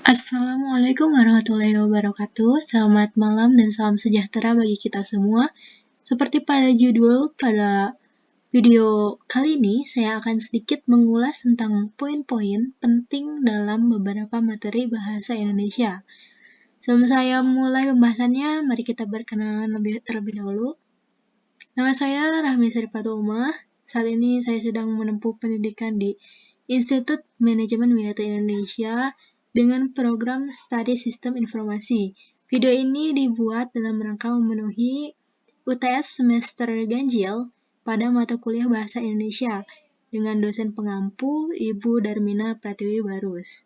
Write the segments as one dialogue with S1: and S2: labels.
S1: Assalamualaikum warahmatullahi wabarakatuh. Selamat malam dan salam sejahtera bagi kita semua. Seperti pada judul pada video kali ini, saya akan sedikit mengulas tentang poin-poin penting dalam beberapa materi bahasa Indonesia. Sebelum saya mulai pembahasannya, mari kita berkenalan terlebih dahulu. Nama saya Rahmi Sarifatul Umah. Saat ini saya sedang menempuh pendidikan di Institut Manajemen Wilayah Indonesia dengan program Studi Sistem Informasi. Video ini dibuat dalam rangka memenuhi UTS semester ganjil pada mata kuliah Bahasa Indonesia dengan dosen pengampu Ibu Darmina Pratiwi Barus.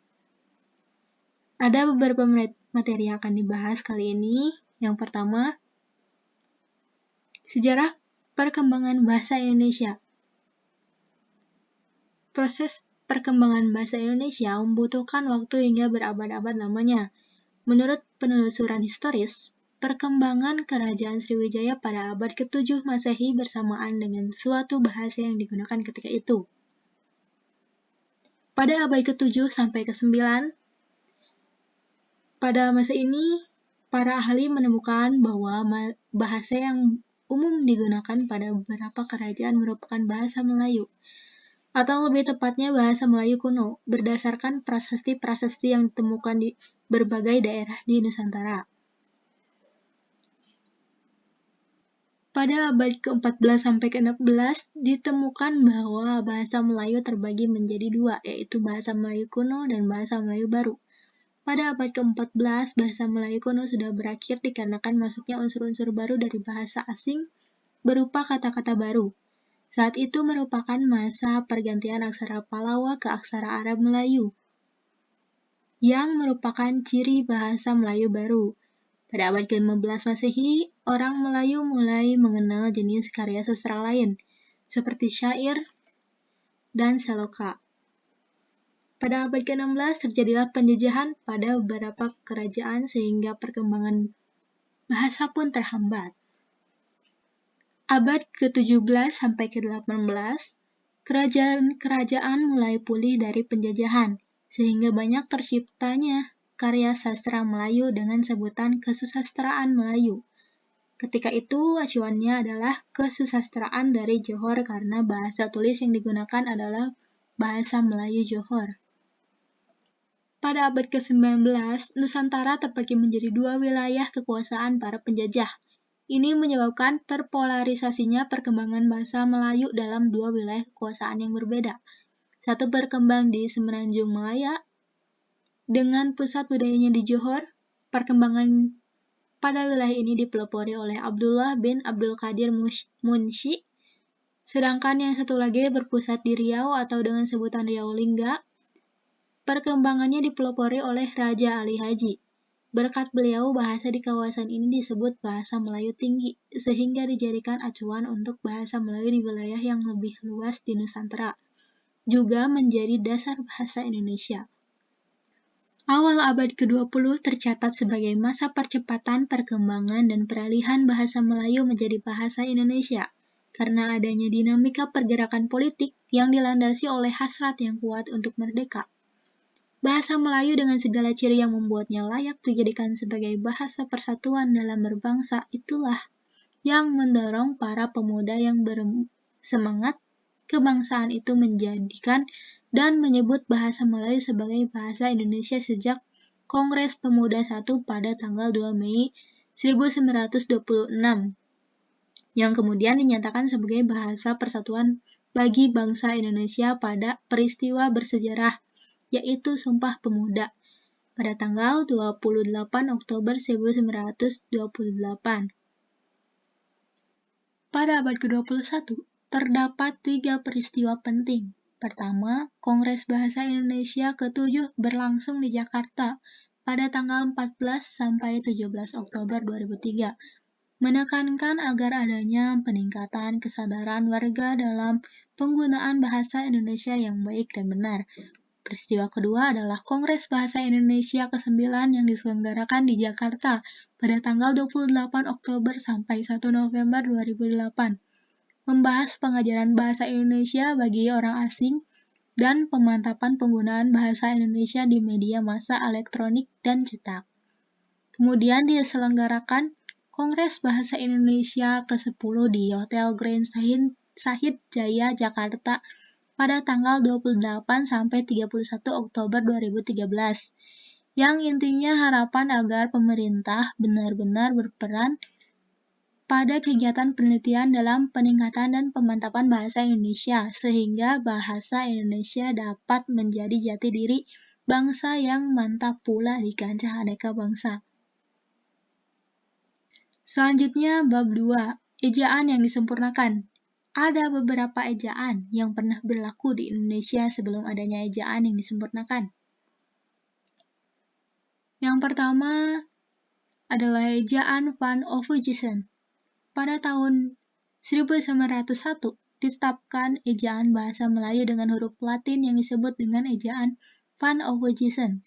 S1: Ada beberapa materi yang akan dibahas kali ini. Yang pertama, sejarah perkembangan bahasa Indonesia. Proses perkembangan bahasa Indonesia membutuhkan waktu hingga berabad-abad lamanya. Menurut penelusuran historis, perkembangan Kerajaan Sriwijaya pada abad ke-7 Masehi bersamaan dengan suatu bahasa yang digunakan ketika itu. Pada abad ke-7 sampai ke-9, pada masa ini, para ahli menemukan bahwa bahasa yang umum digunakan pada beberapa kerajaan merupakan bahasa Melayu, atau lebih tepatnya bahasa Melayu kuno, berdasarkan prasasti-prasasti yang ditemukan di berbagai daerah di Nusantara. Pada abad ke-14 sampai ke-16 ditemukan bahwa bahasa Melayu terbagi menjadi dua, yaitu bahasa Melayu kuno dan bahasa Melayu baru. Pada abad ke-14, bahasa Melayu kuno sudah berakhir dikarenakan masuknya unsur-unsur baru dari bahasa asing berupa kata-kata baru. Saat itu merupakan masa pergantian aksara Palawa ke aksara Arab Melayu, yang merupakan ciri bahasa Melayu baru. Pada abad ke-15 Masehi, orang Melayu mulai mengenal jenis karya sastra lain, seperti syair dan seloka. Pada abad ke-16 terjadilah penjajahan pada beberapa kerajaan sehingga perkembangan bahasa pun terhambat. Abad ke-17 sampai ke-18, kerajaan mulai pulih dari penjajahan, sehingga banyak terciptanya karya sastra Melayu dengan sebutan kesusastraan Melayu. Ketika itu, acuannya adalah kesusastraan dari Johor karena bahasa tulis yang digunakan adalah bahasa Melayu Johor. Pada abad ke-19, Nusantara terbagi menjadi dua wilayah kekuasaan para penjajah. Ini menyebabkan terpolarisasinya perkembangan bahasa Melayu dalam dua wilayah kekuasaan yang berbeda. Satu berkembang di Semenanjung Malaya, dengan pusat budayanya di Johor. Perkembangan pada wilayah ini dipelopori oleh Abdullah bin Abdul Qadir Munsyi, sedangkan yang satu lagi berpusat di Riau atau dengan sebutan Riau Lingga. Perkembangannya dipelopori oleh Raja Ali Haji. Berkat beliau, bahasa di kawasan ini disebut bahasa Melayu tinggi, sehingga dijadikan acuan untuk bahasa Melayu di wilayah yang lebih luas di Nusantara, juga menjadi dasar bahasa Indonesia. Awal abad ke-20 tercatat sebagai masa percepatan perkembangan dan peralihan bahasa Melayu menjadi bahasa Indonesia, karena adanya dinamika pergerakan politik yang dilandasi oleh hasrat yang kuat untuk merdeka. Bahasa Melayu dengan segala ciri yang membuatnya layak dijadikan sebagai bahasa persatuan dalam berbangsa itulah yang mendorong para pemuda yang bersemangat kebangsaan itu menjadikan dan menyebut bahasa Melayu sebagai bahasa Indonesia sejak Kongres Pemuda I pada tanggal 2 Mei 1926, yang kemudian dinyatakan sebagai bahasa persatuan bagi bangsa Indonesia pada peristiwa bersejarah yaitu Sumpah Pemuda, pada tanggal 28 Oktober 1928. Pada abad ke-21, terdapat 3 peristiwa penting. Pertama, Kongres Bahasa Indonesia ke-7 berlangsung di Jakarta pada tanggal 14 sampai 17 Oktober 2003, menekankan agar adanya peningkatan kesadaran warga dalam penggunaan bahasa Indonesia yang baik dan benar. Peristiwa kedua adalah Kongres Bahasa Indonesia ke-9 yang diselenggarakan di Jakarta pada tanggal 28 Oktober sampai 1 November 2008. Membahas pengajaran bahasa Indonesia bagi orang asing dan pemantapan penggunaan bahasa Indonesia di media massa elektronik dan cetak. Kemudian diselenggarakan Kongres Bahasa Indonesia ke-10 di Hotel Grand Sahid Jaya, Jakarta pada tanggal 28 sampai 31 Oktober 2013, yang intinya harapan agar pemerintah benar-benar berperan pada kegiatan penelitian dalam peningkatan dan pemantapan bahasa Indonesia, sehingga bahasa Indonesia dapat menjadi jati diri bangsa yang mantap pula di kancah aneka bangsa. Selanjutnya, bab 2, ejaan yang disempurnakan. Ada beberapa ejaan yang pernah berlaku di Indonesia sebelum adanya ejaan yang disempurnakan. Yang pertama adalah ejaan Van Overijssel. Pada tahun 1901, ditetapkan ejaan bahasa Melayu dengan huruf Latin yang disebut dengan ejaan Van Overijssel.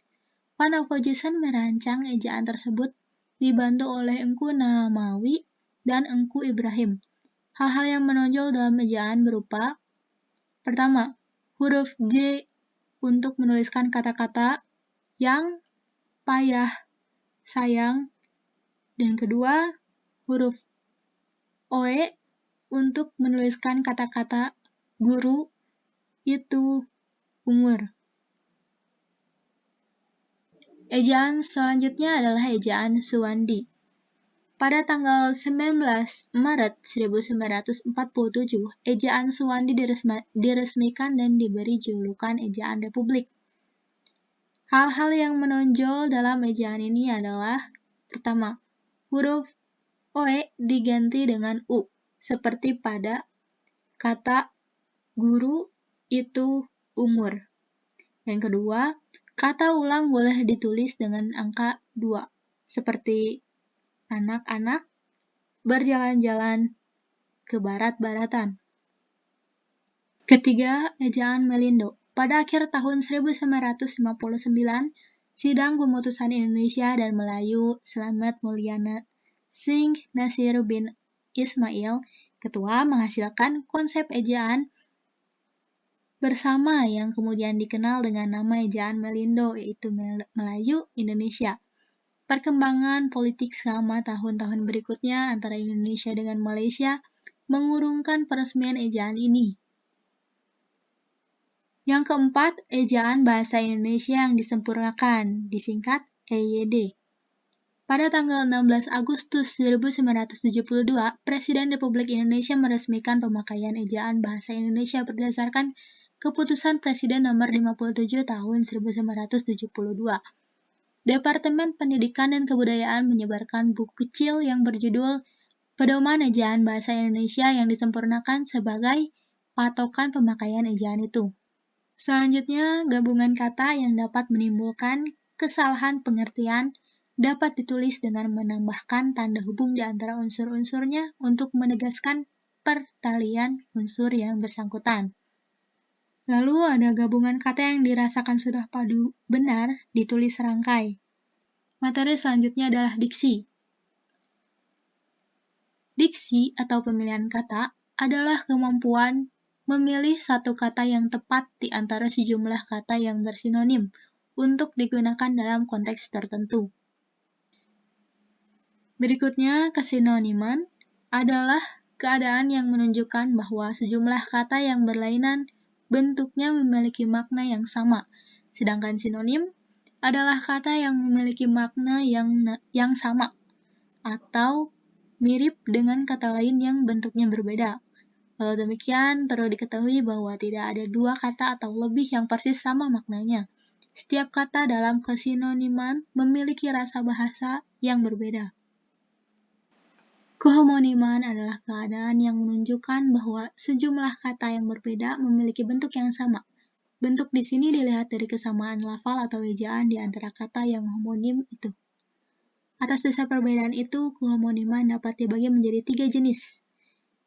S1: Van Overijssel merancang ejaan tersebut dibantu oleh Engku Namawi dan Engku Ibrahim. Hal-hal yang menonjol dalam ejaan berupa: pertama, huruf J untuk menuliskan kata-kata yang, payah, sayang, dan kedua, huruf OE untuk menuliskan kata-kata guru, itu, umur. Ejaan selanjutnya adalah ejaan Suwandi. Pada tanggal 19 Maret 1947, ejaan Suwandi diresmikan dan diberi julukan ejaan Republik. Hal-hal yang menonjol dalam ejaan ini adalah: pertama, huruf OE diganti dengan U, seperti pada kata guru, itu, umur. Yang kedua, kata ulang boleh ditulis dengan angka 2, seperti anak-anak, berjalan-jalan ke barat-baratan. Ketiga, ejaan Melindo. Pada akhir tahun 1959, Sidang Pemutusan Indonesia dan Melayu Slamet Mulyana Singh Nasir bin Ismail, ketua, menghasilkan konsep ejaan bersama yang kemudian dikenal dengan nama ejaan Melindo, yaitu Melayu Indonesia. Perkembangan politik selama tahun-tahun berikutnya antara Indonesia dengan Malaysia mengurungkan peresmian ejaan ini. Yang keempat, ejaan bahasa Indonesia yang disempurnakan, disingkat EYD. Pada tanggal 16 Agustus 1972, Presiden Republik Indonesia meresmikan pemakaian ejaan bahasa Indonesia berdasarkan Keputusan Presiden Nomor 57 Tahun 1972. Departemen Pendidikan dan Kebudayaan menyebarkan buku kecil yang berjudul Pedoman Ejaan Bahasa Indonesia yang disempurnakan sebagai patokan pemakaian ejaan itu. Selanjutnya, gabungan kata yang dapat menimbulkan kesalahan pengertian dapat ditulis dengan menambahkan tanda hubung di antara unsur-unsurnya untuk menegaskan pertalian unsur yang bersangkutan. Lalu ada gabungan kata yang dirasakan sudah padu benar ditulis serangkai. Materi selanjutnya adalah diksi. Diksi atau pemilihan kata adalah kemampuan memilih satu kata yang tepat di antara sejumlah kata yang bersinonim untuk digunakan dalam konteks tertentu. Berikutnya, kesinoniman adalah keadaan yang menunjukkan bahwa sejumlah kata yang berlainan bentuknya memiliki makna yang sama, sedangkan sinonim adalah kata yang memiliki makna yang sama atau mirip dengan kata lain yang bentuknya berbeda. Walau demikian, perlu diketahui bahwa tidak ada dua kata atau lebih yang persis sama maknanya. Setiap kata dalam kesinoniman memiliki rasa bahasa yang berbeda. Kohomoniman adalah keadaan yang menunjukkan bahwa sejumlah kata yang berbeda memiliki bentuk yang sama. Bentuk di sini dilihat dari kesamaan lafal atau ejaan di antara kata yang homonim itu. Atas dasar perbedaan itu, kohomoniman dapat dibagi menjadi 3 jenis.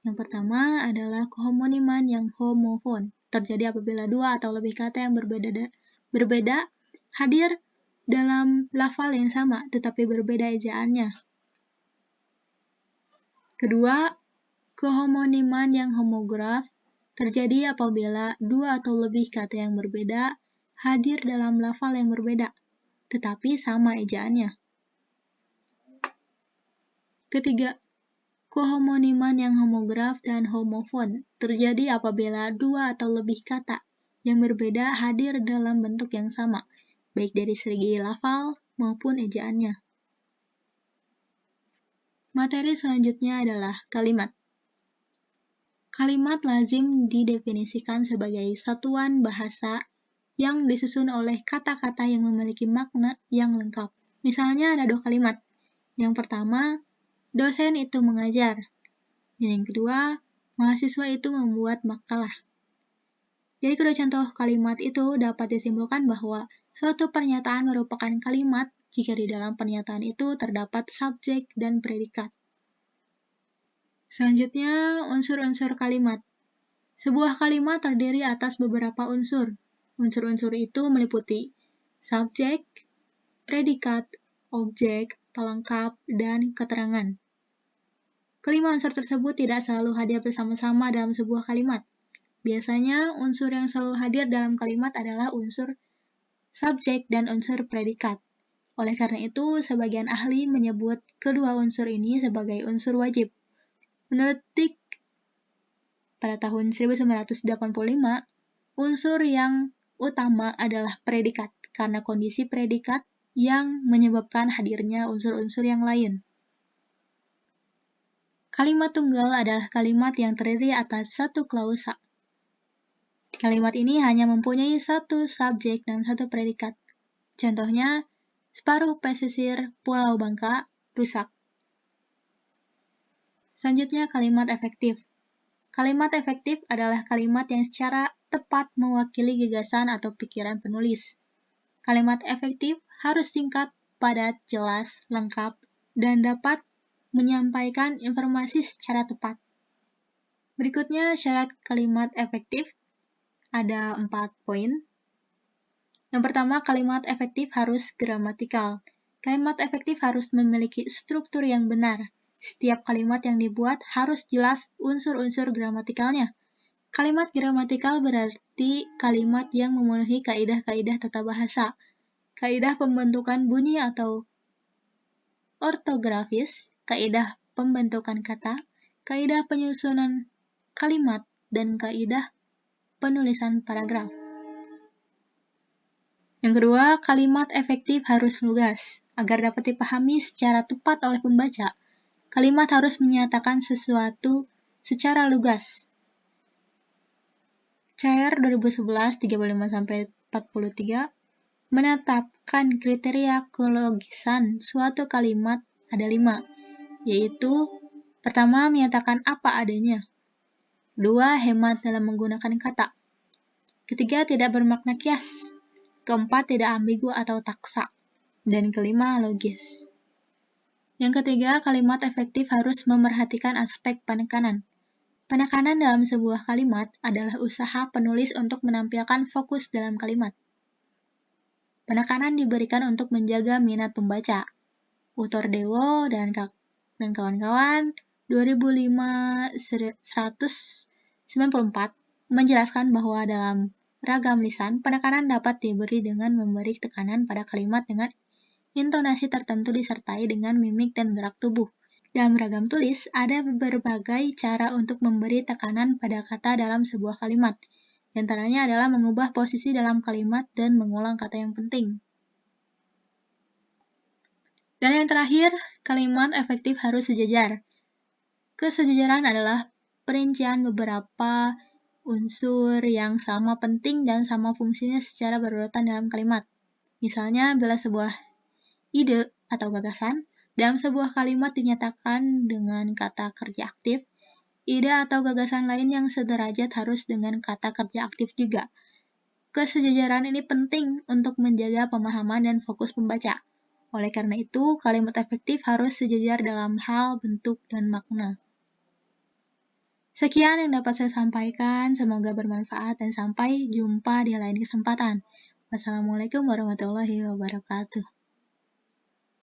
S1: Yang pertama adalah kohomoniman yang homofon. Terjadi apabila dua atau lebih kata yang berbeda hadir dalam lafal yang sama, tetapi berbeda ejaannya. Kedua, kohomoniman yang homograf terjadi apabila dua atau lebih kata yang berbeda hadir dalam lafal yang berbeda, tetapi sama ejaannya. Ketiga, kohomoniman yang homograf dan homofon terjadi apabila dua atau lebih kata yang berbeda hadir dalam bentuk yang sama, baik dari segi lafal maupun ejaannya. Materi selanjutnya adalah kalimat. Kalimat lazim didefinisikan sebagai satuan bahasa yang disusun oleh kata-kata yang memiliki makna yang lengkap. Misalnya ada dua kalimat. Yang pertama, dosen itu mengajar. Dan yang kedua, mahasiswa itu membuat makalah. Jadi kedua contoh kalimat itu dapat disimpulkan bahwa suatu pernyataan merupakan kalimat jika di dalam pernyataan itu terdapat subjek dan predikat. Selanjutnya, unsur-unsur kalimat. Sebuah kalimat terdiri atas beberapa unsur. Unsur-unsur itu meliputi subjek, predikat, objek, pelengkap, dan keterangan. Kelima unsur tersebut tidak selalu hadir bersama-sama dalam sebuah kalimat. Biasanya, unsur yang selalu hadir dalam kalimat adalah unsur subjek dan unsur predikat. Oleh karena itu, sebagian ahli menyebut kedua unsur ini sebagai unsur wajib. Menurut Dick, pada tahun 1985, unsur yang utama adalah predikat, karena kondisi predikat yang menyebabkan hadirnya unsur-unsur yang lain. Kalimat tunggal adalah kalimat yang terdiri atas satu klausa. Kalimat ini hanya mempunyai satu subjek dan satu predikat. Contohnya, separuh pesisir Pulau Bangka rusak. Selanjutnya, kalimat efektif. Kalimat efektif adalah kalimat yang secara tepat mewakili gagasan atau pikiran penulis. Kalimat efektif harus singkat, padat, jelas, lengkap, dan dapat menyampaikan informasi secara tepat. Berikutnya, syarat kalimat efektif ada 4 poin. Yang pertama, kalimat efektif harus gramatikal. Kalimat efektif harus memiliki struktur yang benar. Setiap kalimat yang dibuat harus jelas unsur-unsur gramatikalnya. Kalimat gramatikal berarti kalimat yang memenuhi kaidah-kaidah tata bahasa, kaidah pembentukan bunyi atau ortografis, kaidah pembentukan kata, kaidah penyusunan kalimat, dan kaidah penulisan paragraf. Yang kedua, kalimat efektif harus lugas. Agar dapat dipahami secara tepat oleh pembaca, kalimat harus menyatakan sesuatu secara lugas. Cair 2011 35-43 menetapkan kriteria kelogisan suatu kalimat ada 5, yaitu pertama, menyatakan apa adanya. Kedua, hemat dalam menggunakan kata. Ketiga, tidak bermakna kias. Keempat, tidak ambigu atau taksa. Dan kelima, logis. Yang ketiga, kalimat efektif harus memerhatikan aspek penekanan. Penekanan dalam sebuah kalimat adalah usaha penulis untuk menampilkan fokus dalam kalimat. Penekanan diberikan untuk menjaga minat pembaca. Utor Dewo dan kawan-kawan 2005-194 menjelaskan bahwa dalam ragam lisan, penekanan dapat diberi dengan memberi tekanan pada kalimat dengan intonasi tertentu disertai dengan mimik dan gerak tubuh. Dalam ragam tulis, ada berbagai cara untuk memberi tekanan pada kata dalam sebuah kalimat. Di antaranya adalah mengubah posisi dalam kalimat dan mengulang kata yang penting. Dan yang terakhir, kalimat efektif harus sejajar. Kesejajaran adalah perincian beberapa unsur yang sama penting dan sama fungsinya secara berurutan dalam kalimat. Misalnya, bila sebuah ide atau gagasan dalam sebuah kalimat dinyatakan dengan kata kerja aktif, ide atau gagasan lain yang sederajat harus dengan kata kerja aktif juga. Kesejajaran ini penting untuk menjaga pemahaman dan fokus pembaca. Oleh karena itu, kalimat efektif harus sejajar dalam hal bentuk dan makna. Sekian yang dapat saya sampaikan, semoga bermanfaat dan sampai jumpa di lain kesempatan. Wassalamualaikum warahmatullahi wabarakatuh.